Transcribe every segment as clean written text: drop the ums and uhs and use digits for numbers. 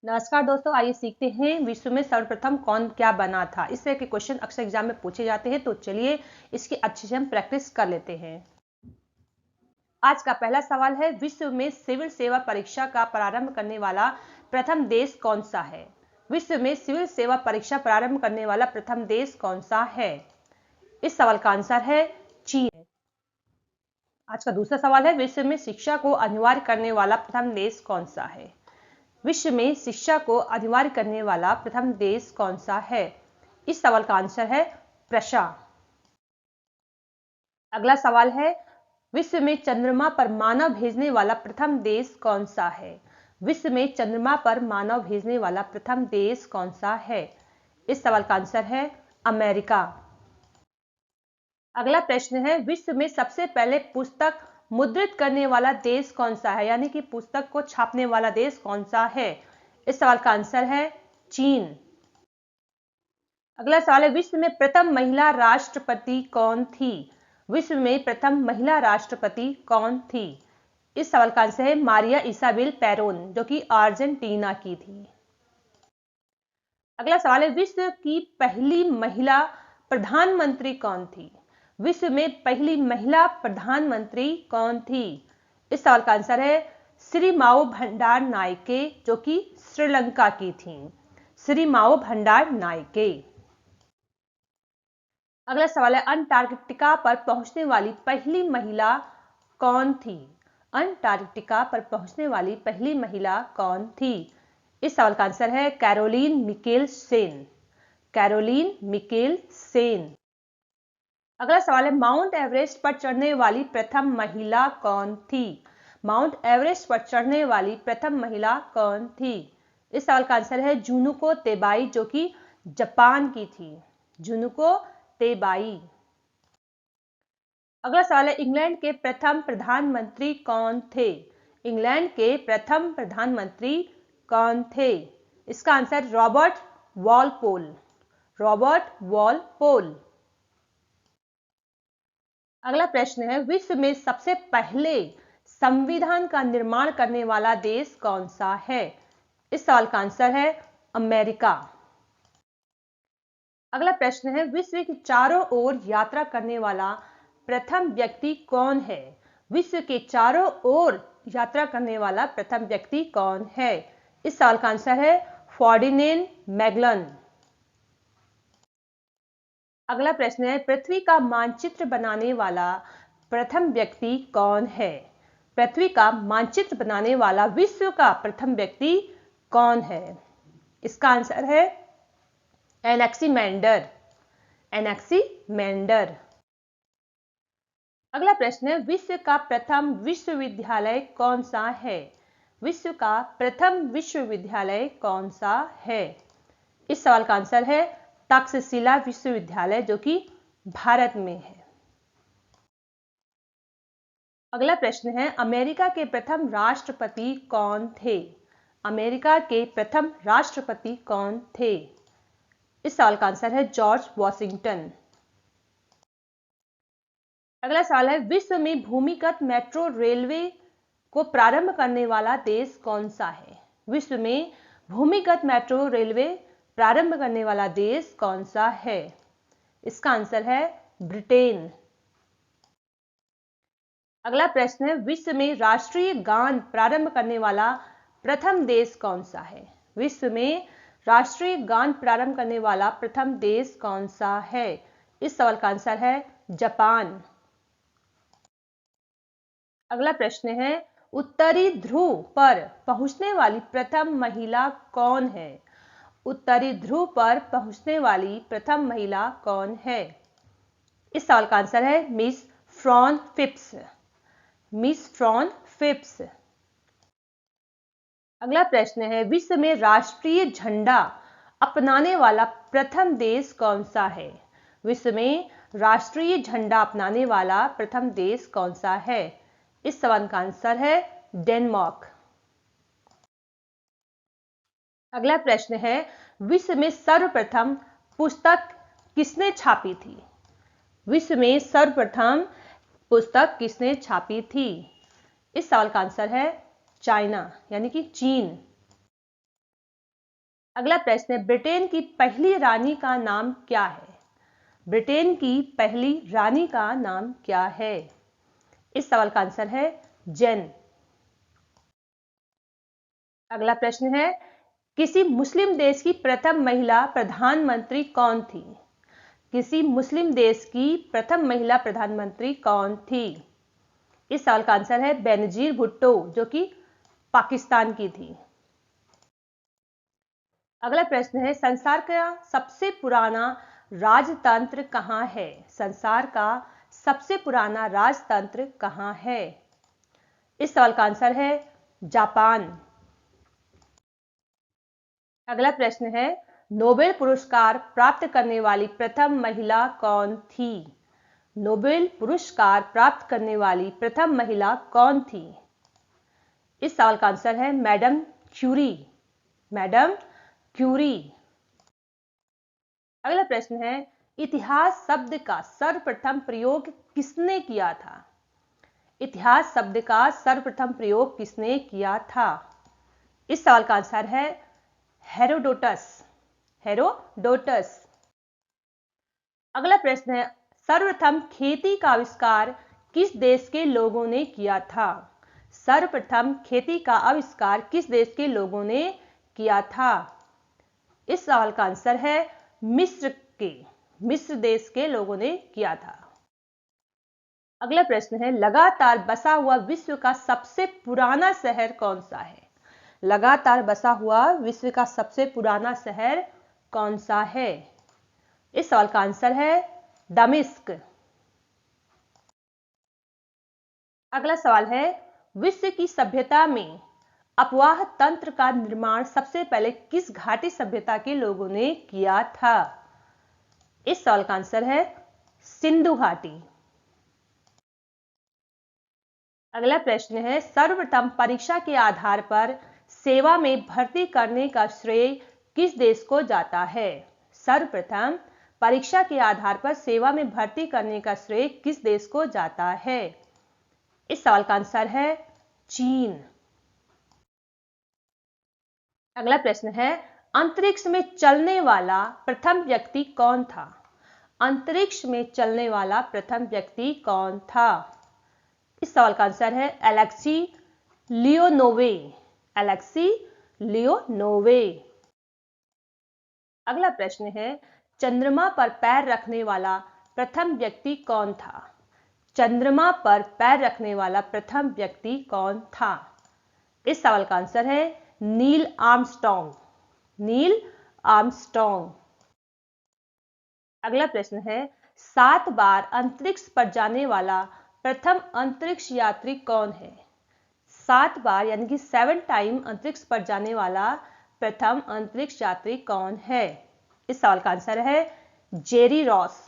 नमस्कार दोस्तों, आइए सीखते हैं विश्व में सर्वप्रथम कौन क्या बना था। इस तरह के क्वेश्चन अक्सर एग्जाम में पूछे जाते हैं, तो चलिए इसकी अच्छे से हम प्रैक्टिस कर लेते हैं। आज का पहला सवाल है, विश्व में सिविल सेवा परीक्षा का प्रारंभ करने वाला प्रथम देश कौन सा है। विश्व में सिविल सेवा परीक्षा प्रारंभ करने वाला प्रथम देश कौन सा है। इस सवाल का आंसर है चीन। आज का दूसरा सवाल है, विश्व में शिक्षा को अनिवार्य करने वाला प्रथम देश कौन सा है। विश्व में शिक्षा को अनिवार्य करने वाला प्रथम देश कौन सा है। इस सवाल का आंसर है प्रशा। अगला सवाल है, विश्व में चंद्रमा पर मानव भेजने वाला प्रथम देश कौन सा है। विश्व में चंद्रमा पर मानव भेजने वाला प्रथम देश कौन सा है। इस सवाल का आंसर है अमेरिका। अगला प्रश्न है, विश्व में सबसे पहले पुस्तक मुद्रित करने वाला देश कौन सा है, यानी कि पुस्तक को छापने वाला देश कौन सा है। इस सवाल का आंसर है चीन। अगला सवाल है, विश्व में प्रथम महिला राष्ट्रपति कौन थी। विश्व में प्रथम महिला राष्ट्रपति कौन थी। इस सवाल का आंसर है मारिया इसाबेल पेरोन, जो कि अर्जेंटीना की थी। अगला सवाल है, विश्व की पहली महिला प्रधानमंत्री कौन थी। विश्व में पहली महिला प्रधानमंत्री कौन थी। इस सवाल का आंसर है श्री माओ भंडार नायके, जो कि श्रीलंका की थी। श्री माओ भंडार नायके। अगला सवाल है, अंटार्कटिका पर पहुंचने वाली पहली महिला कौन थी। अंटार्कटिका पर पहुंचने वाली पहली महिला कौन थी। इस सवाल का आंसर है Caroline Mikel Sen. Caroline Mikel Sen. अगला सवाल है, माउंट एवरेस्ट पर चढ़ने वाली प्रथम महिला कौन थी। माउंट एवरेस्ट पर चढ़ने वाली प्रथम महिला कौन थी। इस सवाल का आंसर है जुनुको तेबाई, जो कि जापान की थी। जुनुको तेबाई। अगला सवाल है, इंग्लैंड के प्रथम प्रधानमंत्री कौन थे। इंग्लैंड के प्रथम प्रधानमंत्री कौन थे। इसका answer Robert Walpole. Robert Walpole. अगला प्रश्न है, विश्व में सबसे पहले संविधान का निर्माण करने वाला देश कौन सा है। इस सवाल का आंसर है अमेरिका। अगला प्रश्न है, विश्व के चारों ओर यात्रा करने वाला प्रथम व्यक्ति कौन है। विश्व के चारों ओर यात्रा करने वाला प्रथम व्यक्ति कौन है। इस सवाल का आंसर है फर्डिनेंड मैगलन। अगला प्रश्न है, पृथ्वी का मानचित्र बनाने वाला प्रथम व्यक्ति कौन है। पृथ्वी का मानचित्र बनाने वाला विश्व का प्रथम व्यक्ति कौन है। इसका आंसर है एनेक्सीमेंडर। एनेक्सीमेंडर। अगला प्रश्न है, विश्व का प्रथम विश्वविद्यालय कौन सा है। विश्व का प्रथम विश्वविद्यालय कौन सा है। इस सवाल का आंसर है तक्षशिला विश्वविद्यालय, जो कि भारत में है। अगला प्रश्न है, अमेरिका के प्रथम राष्ट्रपति कौन थे। अमेरिका के प्रथम राष्ट्रपति कौन थे। इस सवाल का आंसर है जॉर्ज वॉशिंगटन। अगला सवाल है, विश्व में भूमिगत मेट्रो रेलवे को प्रारंभ करने वाला देश कौन सा है। विश्व में भूमिगत मेट्रो रेलवे प्रारंभ करने वाला देश कौन सा है। इसका आंसर है ब्रिटेन। अगला प्रश्न है, विश्व में राष्ट्रीय गान प्रारंभ करने वाला प्रथम देश कौन सा है। विश्व में राष्ट्रीय गान प्रारंभ करने वाला प्रथम देश कौन सा है। इस सवाल का आंसर है जापान। अगला प्रश्न है, उत्तरी ध्रुव पर पहुंचने वाली प्रथम महिला कौन है। उत्तरी ध्रुव पर पहुंचने वाली प्रथम महिला कौन है। इस सवाल का आंसर है miss frown Phipps. Miss frown Phipps. अगला प्रश्न है, विश्व में राष्ट्रीय झंडा अपनाने वाला प्रथम देश कौन सा है। विश्व में राष्ट्रीय झंडा अपनाने वाला प्रथम देश कौन सा है। इस सवाल का आंसर है डेनमार्क। अगला प्रश्न है, विश्व में सर्वप्रथम पुस्तक किसने छापी थी। विश्व में सर्वप्रथम पुस्तक किसने छापी थी। इस सवाल का आंसर है चाइना, यानी कि चीन। अगला प्रश्न है, ब्रिटेन की पहली रानी का नाम क्या है? ब्रिटेन की पहली रानी का नाम क्या है? इस सवाल का आंसर है जेन। अगला प्रश्न है, किसी मुस्लिम देश की प्रथम महिला प्रधानमंत्री कौन थी? किसी मुस्लिम देश की प्रथम महिला प्रधानमंत्री कौन थी? इस सवाल का आंसर है बेनजीर भुट्टो, जो कि पाकिस्तान की थी। अगला प्रश्न है, संसार का सबसे पुराना राजतंत्र कहां है? संसार का सबसे पुराना राजतंत्र कहां है? इस सवाल का आंसर है जापान। अगला प्रश्न है, नोबेल पुरस्कार प्राप्त करने वाली प्रथम महिला कौन थी? नोबेल पुरस्कार प्राप्त करने वाली प्रथम महिला कौन थी? इस सवाल का आंसर है मैडम क्यूरी। Madam Curie. अगला प्रश्न है, इतिहास शब्द का सर्वप्रथम प्रयोग किसने किया था? इतिहास शब्द का सर्वप्रथम प्रयोग किसने किया था? इस सवाल का आंसर है हेरोडोटस। हेरोडोटस। अगला प्रश्न है, सर्वप्रथम खेती का आविष्कार किस देश के लोगों ने किया था? सर्वप्रथम खेती का आविष्कार किस देश के लोगों ने किया था? इस सवाल का आंसर है मिस्र देश के लोगों ने किया था। अगला प्रश्न है, लगातार बसा हुआ विश्व का सबसे पुराना शहर कौन सा है? लगातार बसा हुआ विश्व का सबसे पुराना शहर कौन सा है? इस सवाल का आंसर है दमिश्क। अगला सवाल है, विश्व की सभ्यता में अपवाह तंत्र का निर्माण सबसे पहले किस घाटी सभ्यता के लोगों ने किया था? इस सवाल का आंसर है सिंधु घाटी। अगला प्रश्न है, सर्वप्रथम परीक्षा के आधार पर सेवा में भर्ती करने का श्रेय किस देश को जाता है? सर्वप्रथम परीक्षा के आधार पर सेवा में भर्ती करने का श्रेय किस देश को जाता है? इस सवाल का आंसर है चीन। अगला प्रश्न है, अंतरिक्ष में चलने वाला प्रथम व्यक्ति कौन था? अंतरिक्ष में चलने वाला प्रथम व्यक्ति कौन था? इस सवाल का आंसर है एलेक्सी लियोनोवे। एलेक्सी लियोनोवे। अगला प्रश्न है, चंद्रमा पर पैर रखने वाला प्रथम व्यक्ति कौन था? चंद्रमा पर पैर रखने वाला प्रथम व्यक्ति कौन था? इस सवाल का आंसर है नील आर्मस्ट्रॉन्ग। Neil Armstrong. अगला प्रश्न है, 7 बार अंतरिक्ष पर जाने वाला प्रथम अंतरिक्ष यात्री कौन है? 7 बार यानी कि 7 टाइम अंतरिक्ष पर जाने वाला प्रथम अंतरिक्ष यात्री कौन है? इस सवाल का आंसर है जेरी रॉस।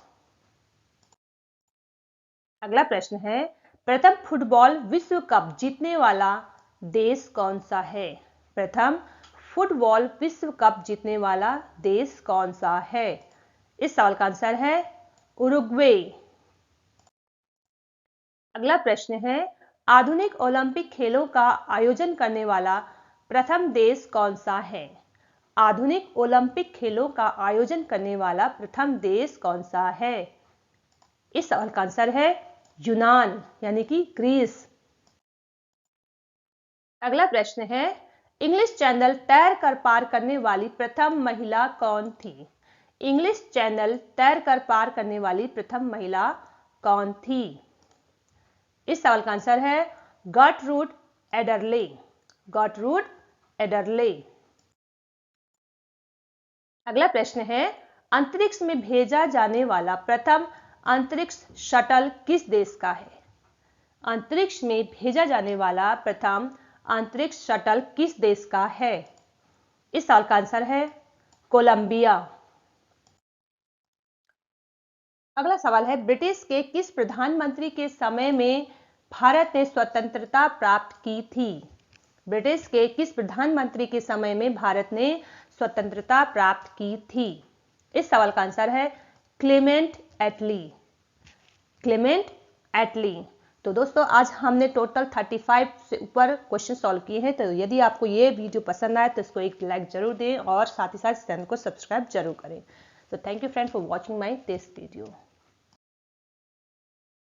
अगला प्रश्न है, प्रथम फुटबॉल विश्व कप जीतने वाला देश कौन सा है? प्रथम फुटबॉल विश्व कप जीतने वाला देश कौन सा है? इस सवाल का आंसर है उरुग्वे। अगला प्रश्न है, आधुनिक ओलंपिक खेलों का आयोजन करने वाला प्रथम देश कौन सा है? आधुनिक ओलंपिक खेलों का आयोजन करने वाला प्रथम देश कौन सा है? इस सवाल का आंसर है यूनान यानी कि ग्रीस। अगला प्रश्न है, इंग्लिश चैनल तैर कर पार करने वाली प्रथम महिला कौन थी? इंग्लिश चैनल तैर कर पार करने वाली प्रथम महिला कौन थी? इस सवाल का आंसर है गर्टरूड एडरले। गर्टरूड एडरले। अगला प्रश्न है, अंतरिक्ष में भेजा जाने वाला प्रथम अंतरिक्ष शटल किस देश का है? अंतरिक्ष में भेजा जाने वाला प्रथम अंतरिक्ष शटल किस देश का है? इस सवाल का आंसर है कोलंबिया। अगला सवाल है, ब्रिटिश के किस प्रधानमंत्री के समय में भारत ने स्वतंत्रता प्राप्त की थी? ब्रिटिश के किस प्रधानमंत्री के समय में भारत ने स्वतंत्रता प्राप्त की थी? इस सवाल का आंसर है क्लेमेंट एटली। क्लेमेंट एटली। तो दोस्तों आज हमने टोटल 35 से ऊपर क्वेश्चन सॉल्व किए हैं। तो यदि आपको ये वीडियो पसंद आए तो इसको एक लाइक जरूर दें और साथ ही साथ चैनल को सब्सक्राइब जरूर करें। तो thank you friend for watching my this video.